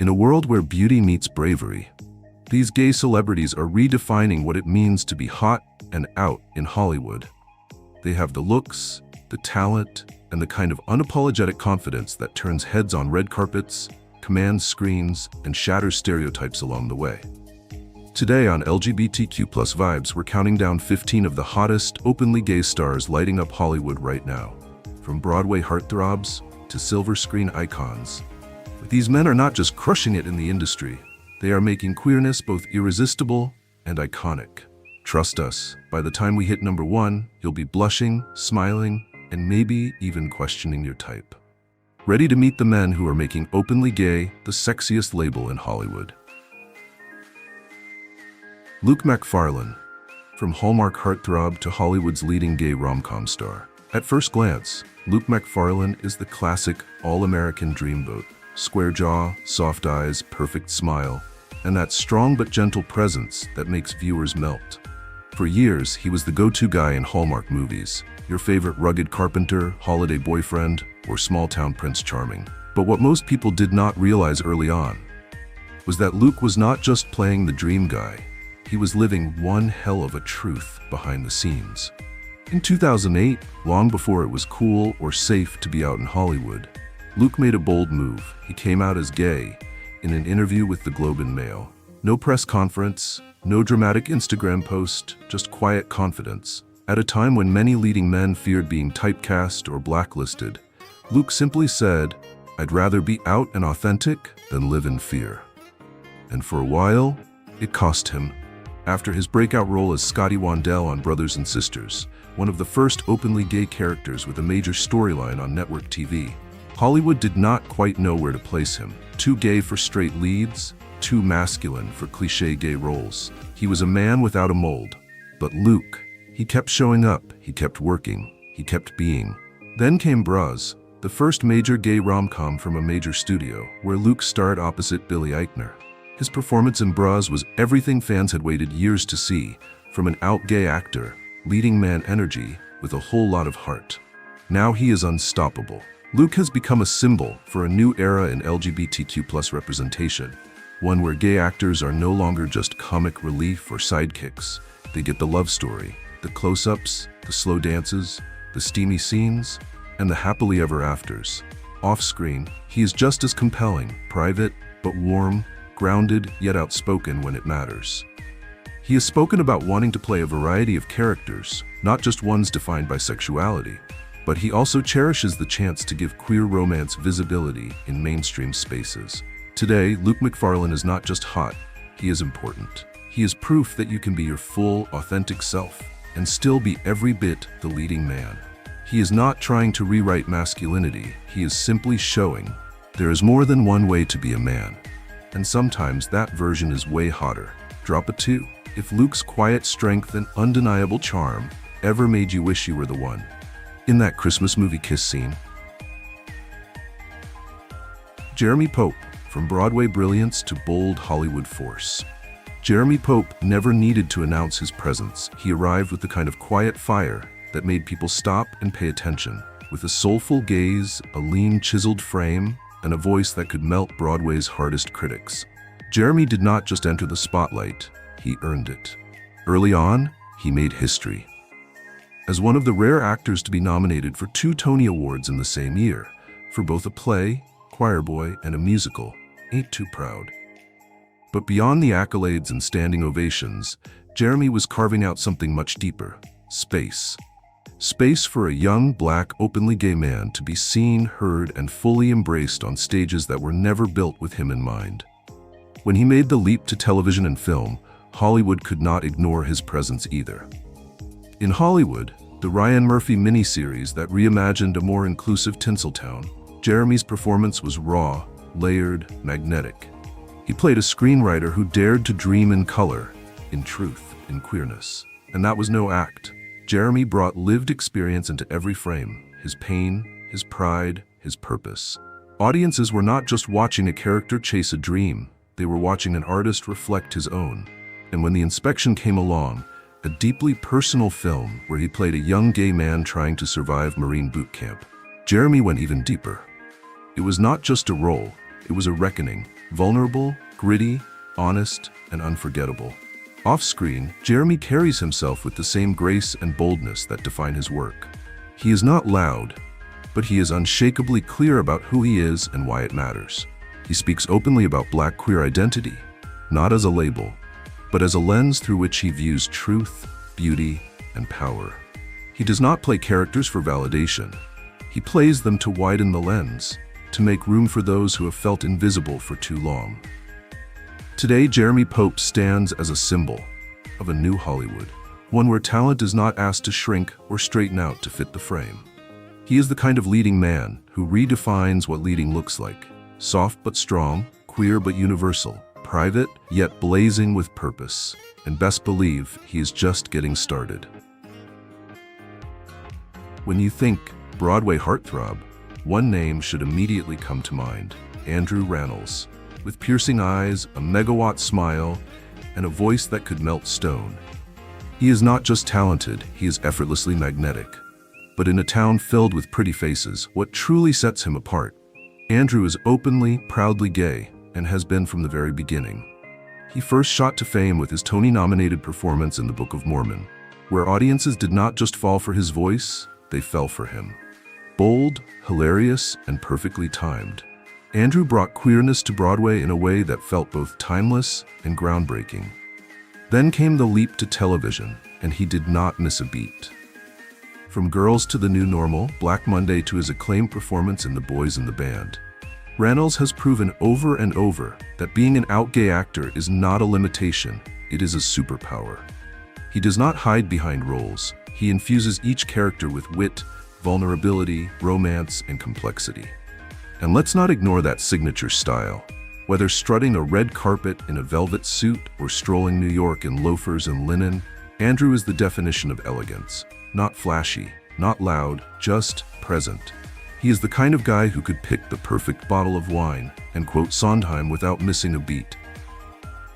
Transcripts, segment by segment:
In a world where beauty meets bravery, these gay celebrities are redefining what it means to be hot and out in Hollywood. They have the looks, the talent, and the kind of unapologetic confidence that turns heads on red carpets, commands screens, and shatters stereotypes along the way. Today on LGBTQ+ Vibes, we're counting down 15 of the hottest, openly gay stars lighting up Hollywood right now. From Broadway heartthrobs to silver screen icons. But these men are not just crushing it in the industry, they are making queerness both irresistible and iconic. Trust us, by the time we hit number 1, you'll be blushing, smiling, and maybe even questioning your type. Ready to meet the men who are making openly gay the sexiest label in Hollywood. Luke Macfarlane, from Hallmark heartthrob to Hollywood's leading gay rom-com star. At first glance, Luke Macfarlane is the classic all-American dreamboat. Square jaw, soft eyes, perfect smile, and that strong but gentle presence that makes viewers melt. For years, he was the go-to guy in Hallmark movies, your favorite rugged carpenter, holiday boyfriend, or small-town Prince Charming. But what most people did not realize early on was that Luke was not just playing the dream guy, he was living one hell of a truth behind the scenes. In 2008, long before it was cool or safe to be out in Hollywood, Luke made a bold move. He came out as gay in an interview with the Globe and Mail. No press conference, no dramatic Instagram post, just quiet confidence. At a time when many leading men feared being typecast or blacklisted, Luke simply said, "I'd rather be out and authentic than live in fear." And for a while, it cost him. After his breakout role as Scotty Wandell on Brothers and Sisters, one of the first openly gay characters with a major storyline on network TV, Hollywood did not quite know where to place him. Too gay for straight leads, too masculine for cliché gay roles. He was a man without a mold. But Luke, he kept showing up, he kept working, he kept being. Then came Bras, the first major gay rom-com from a major studio, where Luke starred opposite Billy Eichner. His performance in Bras was everything fans had waited years to see, from an out gay actor, leading man energy with a whole lot of heart. Now he is unstoppable. Luke has become a symbol for a new era in LGBTQ+ representation, one where gay actors are no longer just comic relief or sidekicks. They get the love story, the close-ups, the slow dances, the steamy scenes, and the happily ever afters. Off-screen, he is just as compelling, private but warm, grounded yet outspoken when it matters. He has spoken about wanting to play a variety of characters, not just ones defined by sexuality. But he also cherishes the chance to give queer romance visibility in mainstream spaces. Today, Luke Macfarlane is not just hot, he is important. He is proof that you can be your full, authentic self and still be every bit the leading man. He is not trying to rewrite masculinity, he is simply showing there is more than one way to be a man. And sometimes that version is way hotter. Drop a 2. If Luke's quiet strength and undeniable charm ever made you wish you were the one. In that Christmas movie kiss scene. Jeremy Pope, from Broadway brilliance to bold Hollywood force. Jeremy Pope never needed to announce his presence. He arrived with the kind of quiet fire that made people stop and pay attention. With a soulful gaze, a lean, chiseled frame, and a voice that could melt Broadway's hardest critics. Jeremy did not just enter the spotlight, he earned it. Early on, he made history. As one of the rare actors to be nominated for 2 Tony Awards in the same year, for both a play, Choir Boy, and a musical, Ain't Too Proud. But beyond the accolades and standing ovations, Jeremy was carving out something much deeper: space. Space for a young, black, openly gay man to be seen, heard, and fully embraced on stages that were never built with him in mind. When he made the leap to television and film, Hollywood could not ignore his presence either. In Hollywood, the Ryan Murphy miniseries that reimagined a more inclusive Tinseltown, Jeremy's performance was raw, layered, magnetic. He played a screenwriter who dared to dream in color, in truth, in queerness. And that was no act. Jeremy brought lived experience into every frame, his pain, his pride, his purpose. Audiences were not just watching a character chase a dream, they were watching an artist reflect his own. And when The Inspection came along, a deeply personal film where he played a young gay man trying to survive Marine boot camp, Jeremy went even deeper. It was not just a role, it was a reckoning, vulnerable, gritty, honest, and unforgettable. Off-screen, Jeremy carries himself with the same grace and boldness that define his work. He is not loud, but he is unshakably clear about who he is and why it matters. He speaks openly about Black queer identity, not as a label, but as a lens through which he views truth, beauty, and power. He does not play characters for validation. He plays them to widen the lens, to make room for those who have felt invisible for too long. Today, Jeremy Pope stands as a symbol of a new Hollywood, one where talent is not asked to shrink or straighten out to fit the frame. He is the kind of leading man who redefines what leading looks like: soft but strong, queer but universal, private yet blazing with purpose. And best believe he is just getting started. When you think Broadway heartthrob, one name should immediately come to mind: Andrew Rannells. With piercing eyes, a megawatt smile, and a voice that could melt stone. He is not just talented, he is effortlessly magnetic. But in a town filled with pretty faces, what truly sets him apart? Andrew is openly, proudly gay, and has been from the very beginning. He first shot to fame with his Tony-nominated performance in The Book of Mormon, where audiences did not just fall for his voice, they fell for him. Bold, hilarious, and perfectly timed, Andrew brought queerness to Broadway in a way that felt both timeless and groundbreaking. Then came the leap to television, and he did not miss a beat. From Girls to the New Normal, Black Monday to his acclaimed performance in The Boys in the Band, Rannells has proven over and over that being an out gay actor is not a limitation, it is a superpower. He does not hide behind roles, he infuses each character with wit, vulnerability, romance, and complexity. And let's not ignore that signature style. Whether strutting a red carpet in a velvet suit or strolling New York in loafers and linen, Andrew is the definition of elegance. Not flashy, not loud, just present. He is the kind of guy who could pick the perfect bottle of wine and quote Sondheim without missing a beat.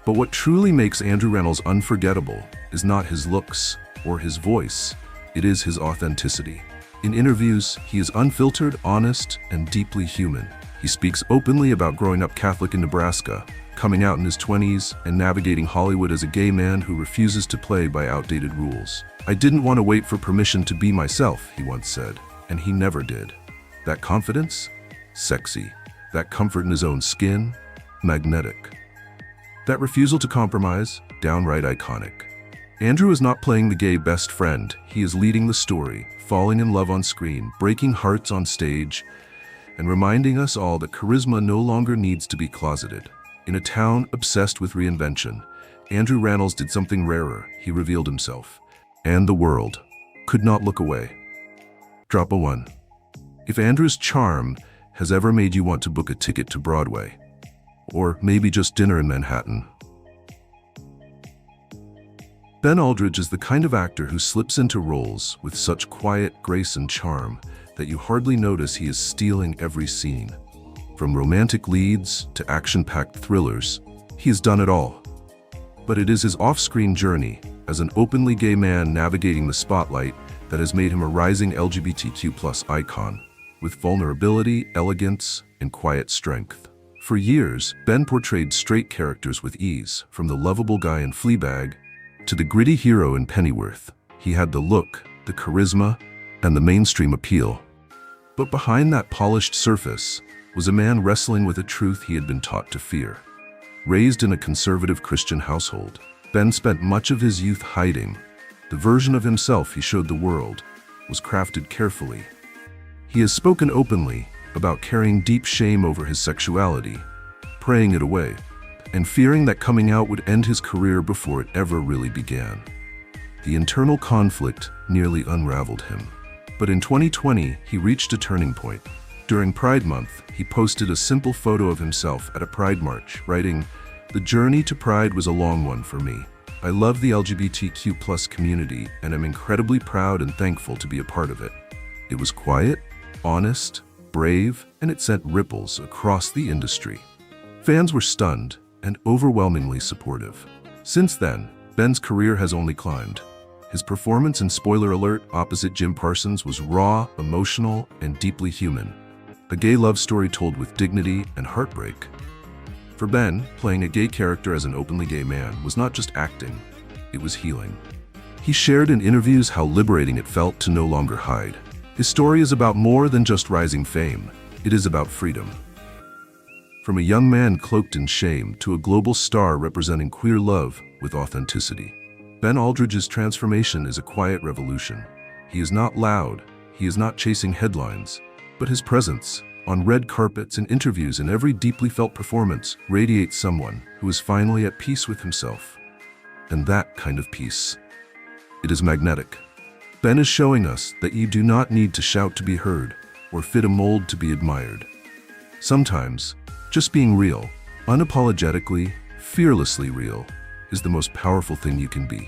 But what truly makes Andrew Rannells unforgettable is not his looks or his voice, it is his authenticity. In interviews, he is unfiltered, honest, and deeply human. He speaks openly about growing up Catholic in Nebraska, coming out in his 20s, and navigating Hollywood as a gay man who refuses to play by outdated rules. "I didn't want to wait for permission to be myself," he once said, and he never did. That confidence? Sexy. That comfort in his own skin? Magnetic. That refusal to compromise? Downright iconic. Andrew is not playing the gay best friend, he is leading the story, falling in love on screen, breaking hearts on stage, and reminding us all that charisma no longer needs to be closeted. In a town obsessed with reinvention, Andrew Rannells did something rarer. He revealed himself. And the world could not look away. Drop a 1. If Andrew's charm has ever made you want to book a ticket to Broadway, or maybe just dinner in Manhattan. Ben Aldridge is the kind of actor who slips into roles with such quiet grace and charm that you hardly notice he is stealing every scene. From romantic leads to action-packed thrillers, he has done it all. But it is his off-screen journey as an openly gay man navigating the spotlight that has made him a rising LGBTQ+ icon, with vulnerability, elegance, and quiet strength. For years, Ben portrayed straight characters with ease, from the lovable guy in Fleabag to the gritty hero in Pennyworth. He had the look, the charisma, and the mainstream appeal. But behind that polished surface was a man wrestling with a truth he had been taught to fear. Raised in a conservative Christian household, Ben spent much of his youth hiding. The version of himself he showed the world was crafted carefully. He has spoken openly about carrying deep shame over his sexuality, praying it away, and fearing that coming out would end his career before it ever really began. The internal conflict nearly unraveled him. But in 2020, he reached a turning point. During Pride Month, he posted a simple photo of himself at a Pride march, writing, "The journey to Pride was a long one for me. I love the LGBTQ+ community, and I'm incredibly proud and thankful to be a part of it." It was quiet, honest, brave, and it sent ripples across the industry. Fans were stunned and overwhelmingly supportive. Since then, Ben's career has only climbed. His performance in Spoiler Alert opposite Jim Parsons was raw, emotional, and deeply human. A gay love story told with dignity and heartbreak. For Ben, playing a gay character as an openly gay man was not just acting, it was healing. He shared in interviews how liberating it felt to no longer hide. His story is about more than just rising fame, it is about freedom. From a young man cloaked in shame to a global star representing queer love with authenticity. Ben Aldridge's transformation is a quiet revolution. He is not loud, he is not chasing headlines, but his presence, on red carpets and interviews and every deeply felt performance, radiates someone who is finally at peace with himself. And that kind of peace, it is magnetic. Ben is showing us that you do not need to shout to be heard or fit a mold to be admired. Sometimes, just being real, unapologetically, fearlessly real, is the most powerful thing you can be.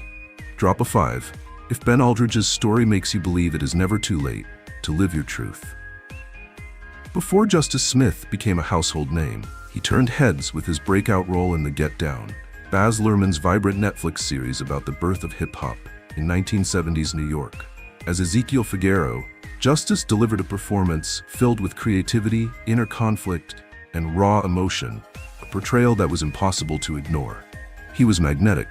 Drop a 5 if Ben Aldridge's story makes you believe it is never too late to live your truth. Before Justice Smith became a household name, he turned heads with his breakout role in The Get Down, Baz Luhrmann's vibrant Netflix series about the birth of hip-hop in 1970s New York. As Ezekiel Figueroa, Justice delivered a performance filled with creativity, inner conflict, and raw emotion, a portrayal that was impossible to ignore. He was magnetic,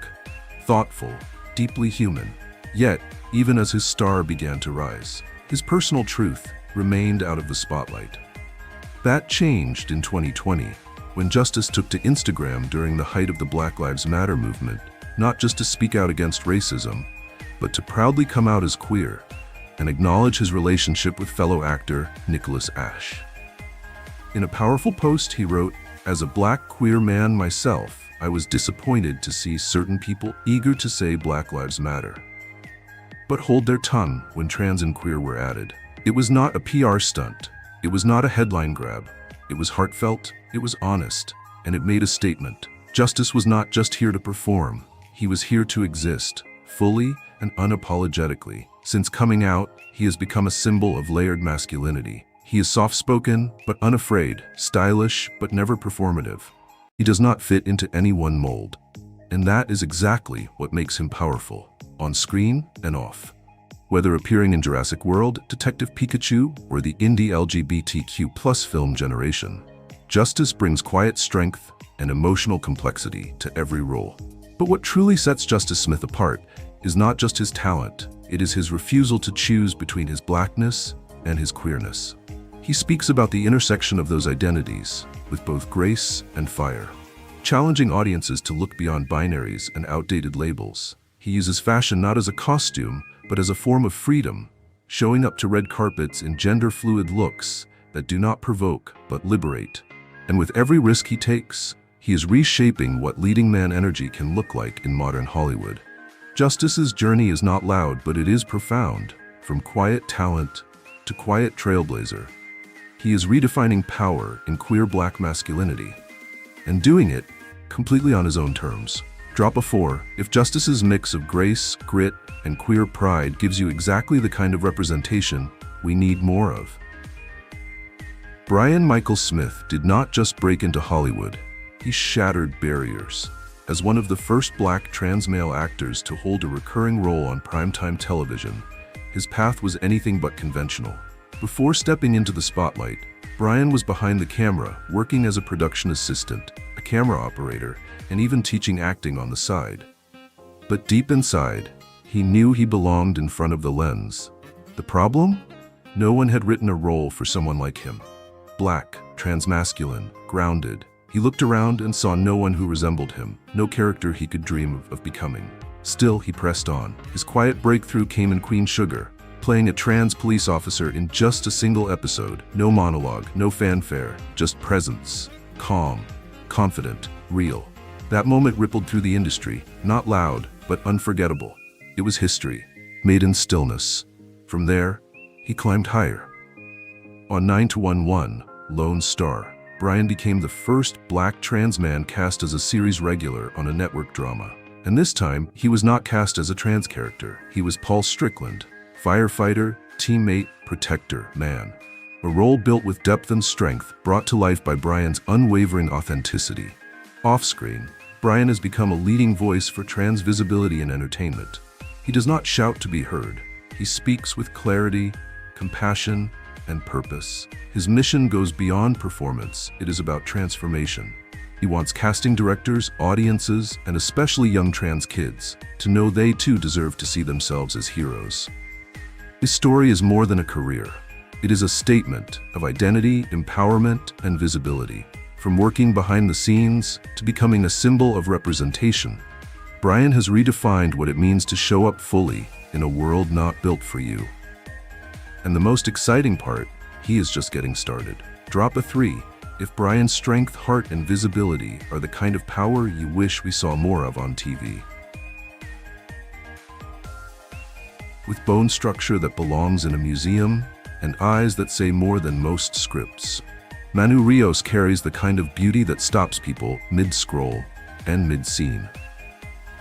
thoughtful, deeply human. Yet, even as his star began to rise, his personal truth remained out of the spotlight. That changed in 2020, when Justice took to Instagram during the height of the Black Lives Matter movement, not just to speak out against racism, but to proudly come out as queer and acknowledge his relationship with fellow actor Nicholas Ash. In a powerful post he wrote, "As a black queer man myself, I was disappointed to see certain people eager to say Black Lives Matter, but hold their tongue when trans and queer were added. It was not a PR stunt, it was not a headline grab, it was heartfelt, it was honest, and it made a statement. Justice was not just here to perform, he was here to exist, fully and unapologetically. Since coming out, he has become a symbol of layered masculinity. He is soft-spoken, but unafraid, stylish, but never performative. He does not fit into any one mold. And that is exactly what makes him powerful, on screen and off. Whether appearing in Jurassic World, Detective Pikachu, or the indie LGBTQ+ film generation, Justice brings quiet strength and emotional complexity to every role. But what truly sets Justice Smith apart is not just his talent, it is his refusal to choose between his blackness and his queerness. He speaks about the intersection of those identities with both grace and fire, challenging audiences to look beyond binaries and outdated labels. He uses fashion not as a costume, but as a form of freedom, showing up to red carpets in gender-fluid looks that do not provoke but liberate. And with every risk he takes, he is reshaping what leading man energy can look like in modern Hollywood. Justice's journey is not loud, but it is profound, from quiet talent to quiet trailblazer. He is redefining power in queer black masculinity, and doing it completely on his own terms. Drop a 4 if Justice's mix of grace, grit, and queer pride gives you exactly the kind of representation we need more of. Brian Michael Smith did not just break into Hollywood, he shattered barriers. As one of the first black trans male actors to hold a recurring role on primetime television, his path was anything but conventional. Before stepping into the spotlight, Brian was behind the camera, working as a production assistant, a camera operator, and even teaching acting on the side. But deep inside, he knew he belonged in front of the lens. The problem? No one had written a role for someone like him. Black, transmasculine, grounded. He looked around and saw no one who resembled him, no character he could dream of becoming. Still, he pressed on. His quiet breakthrough came in Queen Sugar, playing a trans police officer in just a single episode. No monologue, no fanfare, just presence. Calm, confident, real. That moment rippled through the industry, not loud, but unforgettable. It was history, made in stillness. From there, he climbed higher. On 9-1-1, Lone Star, Brian became the first black trans man cast as a series regular on a network drama. And this time, he was not cast as a trans character. He was Paul Strickland, firefighter, teammate, protector, man. A role built with depth and strength, brought to life by Brian's unwavering authenticity. Off-screen, Brian has become a leading voice for trans visibility in entertainment. He does not shout to be heard. He speaks with clarity, compassion, and purpose. His mission goes beyond performance. It is about transformation. He wants casting directors, audiences, and especially young trans kids to know they too deserve to see themselves as heroes. His story is more than a career. It is a statement of identity, empowerment, and visibility. From working behind the scenes to becoming a symbol of representation, Brian has redefined what it means to show up fully in a world not built for you. And the most exciting part, he is just getting started. Drop a 3 if Brian's strength, heart, and visibility are the kind of power you wish we saw more of on TV. With bone structure that belongs in a museum and eyes that say more than most scripts, Manu Ríos carries the kind of beauty that stops people mid-scroll and mid-scene.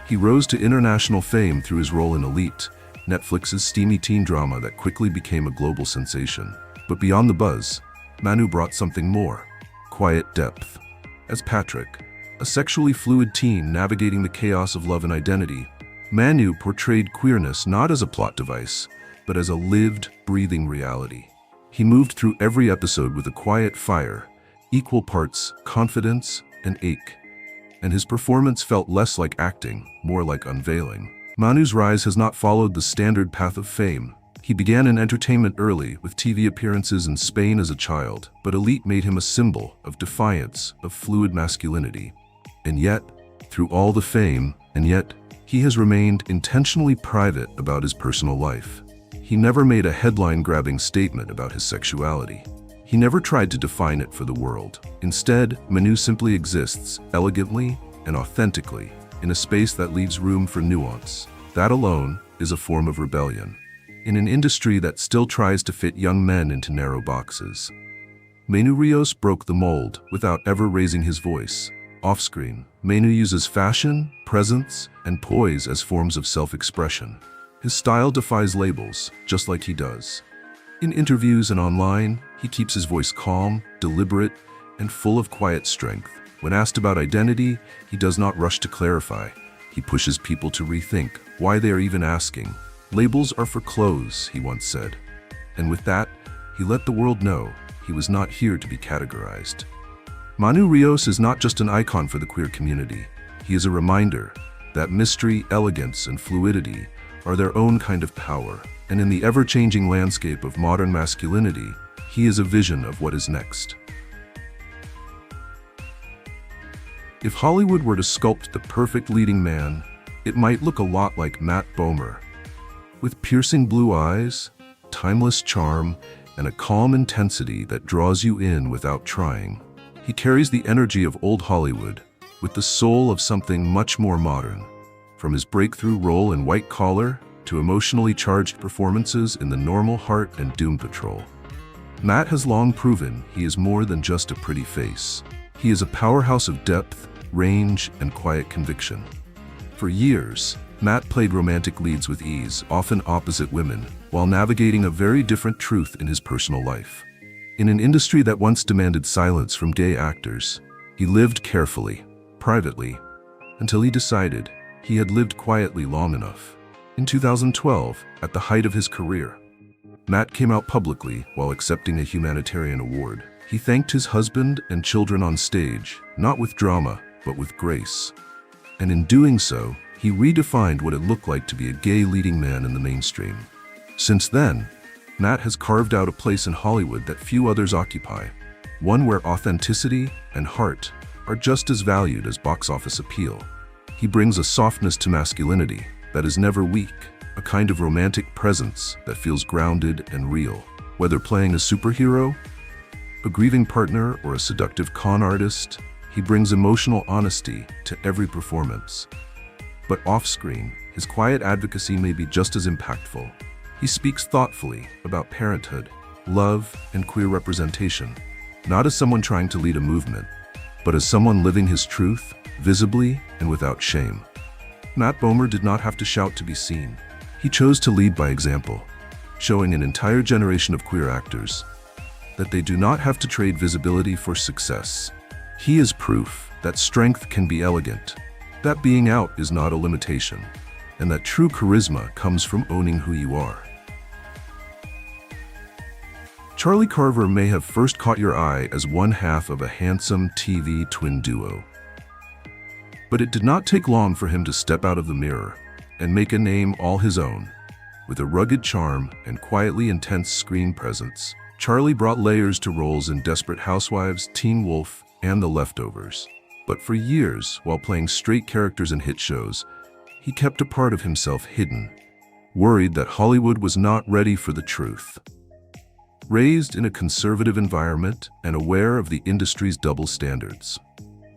He rose to international fame through his role in Elite, Netflix's steamy teen drama that quickly became a global sensation. But beyond the buzz, Manu brought something more: quiet depth. As Patrick, a sexually fluid teen navigating the chaos of love and identity, Manu portrayed queerness not as a plot device, but as a lived, breathing reality. He moved through every episode with a quiet fire, equal parts confidence and ache. And his performance felt less like acting, more like unveiling. Manu's rise has not followed the standard path of fame. He began in entertainment early, with TV appearances in Spain as a child, but Elite made him a symbol of defiance, of fluid masculinity. And yet, through all the fame, he has remained intentionally private about his personal life. He never made a headline-grabbing statement about his sexuality. He never tried to define it for the world. Instead, Manu simply exists, elegantly and authentically, in a space that leaves room for nuance. That alone is a form of rebellion, in an industry that still tries to fit young men into narrow boxes. Manu Ríos broke the mold without ever raising his voice. Off-screen, Manu uses fashion, presence, and poise as forms of self-expression. His style defies labels, just like he does. In interviews and online, he keeps his voice calm, deliberate, and full of quiet strength. When asked about identity, he does not rush to clarify. He pushes people to rethink why they are even asking. "Labels are for clothes," he once said. And with that, he let the world know he was not here to be categorized. Manu Ríos is not just an icon for the queer community. He is a reminder that mystery, elegance, and fluidity are their own kind of power. And in the ever-changing landscape of modern masculinity, he is a vision of what is next. If Hollywood were to sculpt the perfect leading man, it might look a lot like Matt Bomer. With piercing blue eyes, timeless charm, and a calm intensity that draws you in without trying. He carries the energy of old Hollywood, with the soul of something much more modern. From his breakthrough role in White Collar to emotionally charged performances in The Normal Heart and Doom Patrol, Matt has long proven he is more than just a pretty face. He is a powerhouse of depth, range, and quiet conviction. For years, Matt played romantic leads with ease, often opposite women, while navigating a very different truth in his personal life. In an industry that once demanded silence from gay actors, he lived carefully, privately, until he decided he had lived quietly long enough. In 2012, at the height of his career, Matt came out publicly while accepting a humanitarian award. He thanked his husband and children on stage, not with drama, but with grace. And in doing so, he redefined what it looked like to be a gay leading man in the mainstream. Since then, Matt has carved out a place in Hollywood that few others occupy, one where authenticity and heart are just as valued as box office appeal. He brings a softness to masculinity that is never weak, a kind of romantic presence that feels grounded and real. Whether playing a superhero, a grieving partner, or a seductive con artist, he brings emotional honesty to every performance. But off-screen, his quiet advocacy may be just as impactful. He speaks thoughtfully about parenthood, love, and queer representation, not as someone trying to lead a movement, but as someone living his truth, visibly and without shame. Matt Bomer did not have to shout to be seen. He chose to lead by example, showing an entire generation of queer actors that they do not have to trade visibility for success. He is proof that strength can be elegant, that being out is not a limitation, and that true charisma comes from owning who you are. Charlie Carver may have first caught your eye as one half of a handsome TV twin duo. But it did not take long for him to step out of the mirror and make a name all his own. With a rugged charm and quietly intense screen presence, Charlie brought layers to roles in Desperate Housewives, Teen Wolf, and The Leftovers. But for years, while playing straight characters in hit shows, he kept a part of himself hidden, worried that Hollywood was not ready for the truth. Raised in a conservative environment and aware of the industry's double standards,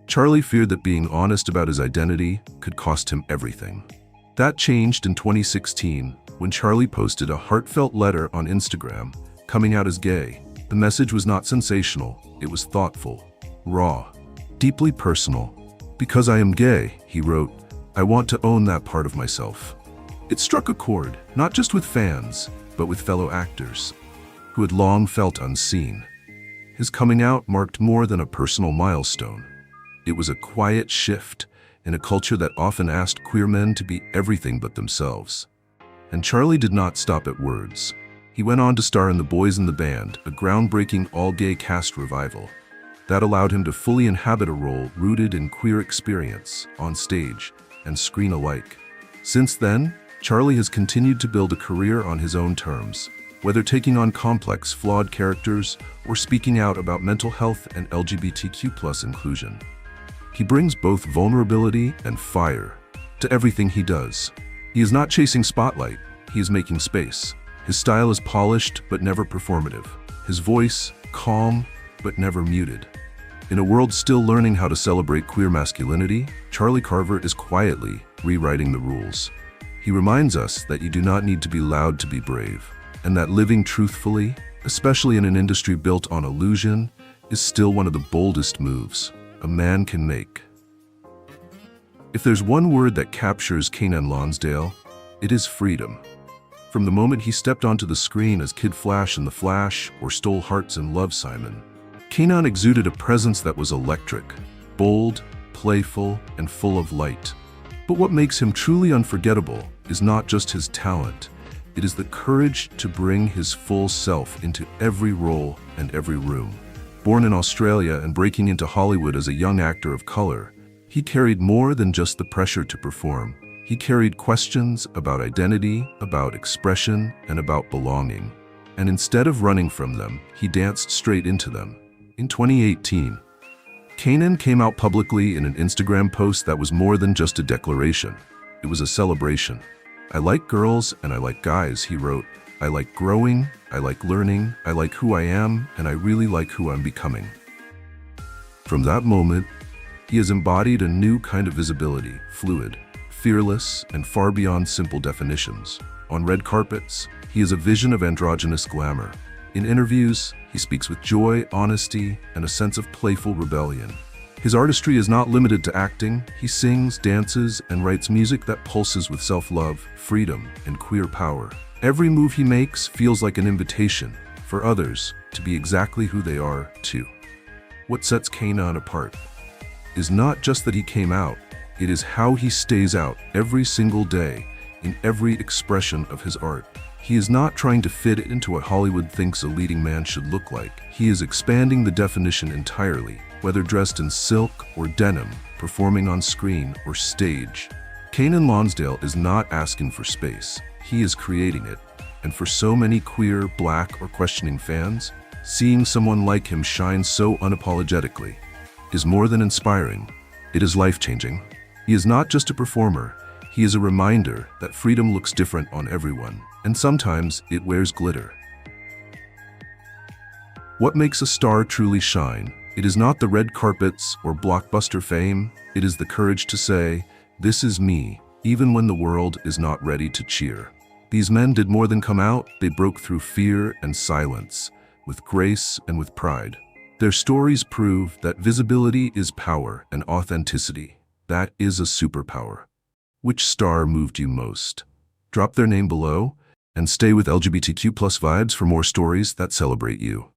Charlie feared that being honest about his identity could cost him everything. That changed in 2016 when Charlie posted a heartfelt letter on Instagram, coming out as gay. The message was not sensational, it was thoughtful, raw, deeply personal. "Because I am gay," he wrote, "I want to own that part of myself." It struck a chord, not just with fans, but with fellow actors, who had long felt unseen. His coming out marked more than a personal milestone. It was a quiet shift in a culture that often asked queer men to be everything but themselves. And Charlie did not stop at words. He went on to star in The Boys in the Band, a groundbreaking all-gay cast revival that allowed him to fully inhabit a role rooted in queer experience, on stage and screen alike. Since then, Charlie has continued to build a career on his own terms, whether taking on complex, flawed characters or speaking out about mental health and LGBTQ+ inclusion. He brings both vulnerability and fire to everything he does. He is not chasing spotlight, he is making space. His style is polished but never performative. His voice, calm but never muted. In a world still learning how to celebrate queer masculinity, Charlie Carver is quietly rewriting the rules. He reminds us that you do not need to be loud to be brave, and that living truthfully, especially in an industry built on illusion, is still one of the boldest moves a man can make. If there's one word that captures Keiynan Lonsdale, it is freedom. From the moment he stepped onto the screen as Kid Flash in The Flash or stole hearts in Love, Simon, Keiynan exuded a presence that was electric, bold, playful, and full of light. But what makes him truly unforgettable is not just his talent, it is the courage to bring his full self into every role and every room. Born in Australia and breaking into Hollywood as a young actor of color, he carried more than just the pressure to perform. He carried questions about identity, about expression, and about belonging. And instead of running from them, he danced straight into them. In 2018, Keiynan came out publicly in an Instagram post that was more than just a declaration. It was a celebration. "I like girls and I like guys," he wrote. "I like growing, I like learning, I like who I am, and I really like who I'm becoming." From that moment, he has embodied a new kind of visibility, fluid, fearless, and far beyond simple definitions. On red carpets, he is a vision of androgynous glamour. In interviews, he speaks with joy, honesty, and a sense of playful rebellion. His artistry is not limited to acting. He sings, dances, and writes music that pulses with self-love, freedom, and queer power. Every move he makes feels like an invitation for others to be exactly who they are, too. What sets Keiynan apart is not just that he came out, it is how he stays out every single day in every expression of his art. He is not trying to fit it into what Hollywood thinks a leading man should look like. He is expanding the definition entirely, whether dressed in silk or denim, performing on screen or stage. Keiynan Lonsdale is not asking for space, he is creating it. And for so many queer, black, or questioning fans, seeing someone like him shine so unapologetically is more than inspiring, it is life-changing. He is not just a performer, he is a reminder that freedom looks different on everyone, and sometimes it wears glitter. What makes a star truly shine? It is not the red carpets or blockbuster fame, it is the courage to say, "This is me," even when the world is not ready to cheer. These men did more than come out, they broke through fear and silence, with grace and with pride. Their stories prove that visibility is power and authenticity. That is a superpower. Which star moved you most? Drop their name below and stay with LGBTQ+ vibes for more stories that celebrate you.